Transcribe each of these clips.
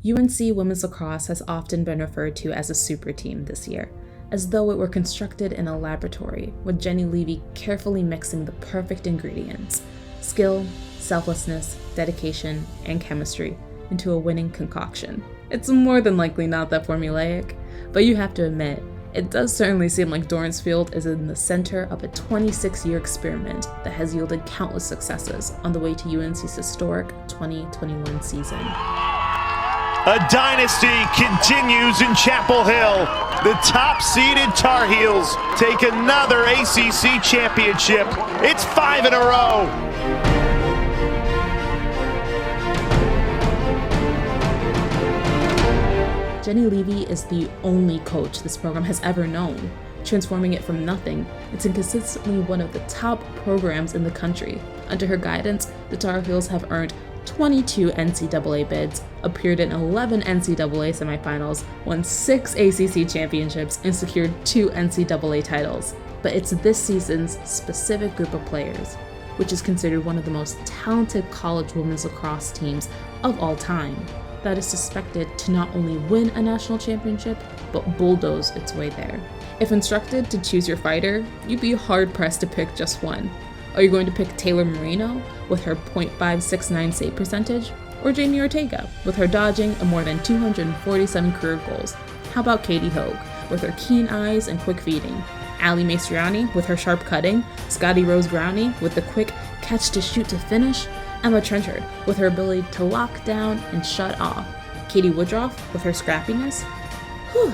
UNC women's lacrosse has often been referred to as a super team this year, as though it were constructed in a laboratory, with Jenny Levy carefully mixing the perfect ingredients: skill, selflessness, dedication, and chemistry into a winning concoction. It's more than likely not that formulaic, but you have to admit, it does certainly seem like Dorransfield is in the center of a 26-year experiment that has yielded countless successes on the way to UNC's historic 2021 season. A dynasty continues in Chapel Hill. The top-seeded Tar Heels take another ACC championship. It's 5 in a row. Jenny Levy is the only coach this program has ever known, transforming it from nothing into consistently one of the top programs in the country. Under her guidance, the Tar Heels have earned 22 NCAA bids, appeared in 11 NCAA semifinals, won 6 ACC championships, and secured 2 NCAA titles. But it's this season's specific group of players, which is considered one of the most talented college women's lacrosse teams of all time, that is suspected to not only win a national championship, but bulldoze its way there. If instructed to choose your fighter, you'd be hard-pressed to pick just one. Are you going to pick Taylor Marino with her .569 save percentage, or Jamie Ortega with her dodging and more than 247 career goals? How about Katie Hogue with her keen eyes and quick feeding, Ali Maestriani with her sharp cutting, Scotty Rose Brownie with the quick catch to shoot to finish, Emma Trenchard with her ability to lock down and shut off, Katie Woodruff with her scrappiness? Whew,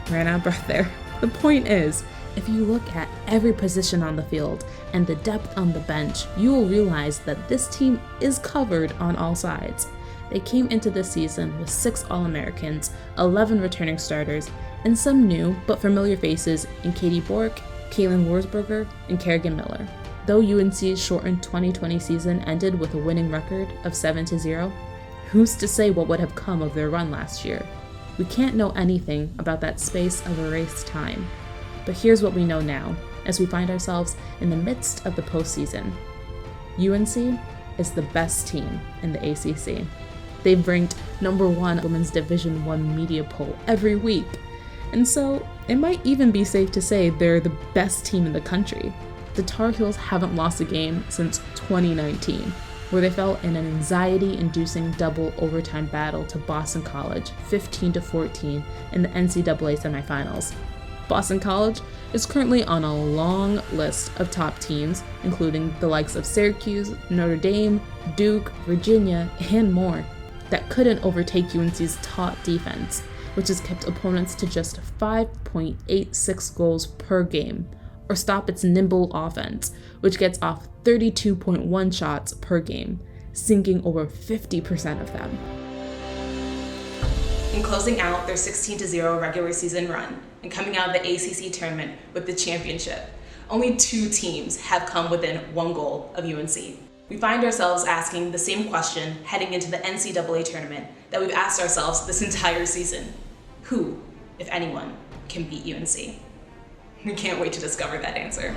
ran out of breath there. The point is, if you look at every position on the field and the depth on the bench, you will realize that this team is covered on all sides. They came into this season with 6 All-Americans, 11 returning starters, and some new but familiar faces in Katie Bork, Kaylin Wurzberger, and Kerrigan Miller. Though UNC's shortened 2020 season ended with a winning record of 7-0, who's to say what would have come of their run last year? We can't know anything about that space of erased time. But here's what we know now, as we find ourselves in the midst of the postseason. UNC is the best team in the ACC. They've ranked #1 Women's Division I media poll every week, and so it might even be safe to say they're the best team in the country. The Tar Heels haven't lost a game since 2019, where they fell in an anxiety-inducing double overtime battle to Boston College, 15-14, in the NCAA semifinals. Boston College is currently on a long list of top teams, including the likes of Syracuse, Notre Dame, Duke, Virginia, and more, that couldn't overtake UNC's top defense, which has kept opponents to just 5.86 goals per game, or stop its nimble offense, which gets off 32.1 shots per game, sinking over 50% of them. In closing out their 16-0 regular season run and coming out of the ACC tournament with the championship, only 2 teams have come within 1 goal of UNC. We find ourselves asking the same question heading into the NCAA tournament that we've asked ourselves this entire season. Who, if anyone, can beat UNC? We can't wait to discover that answer.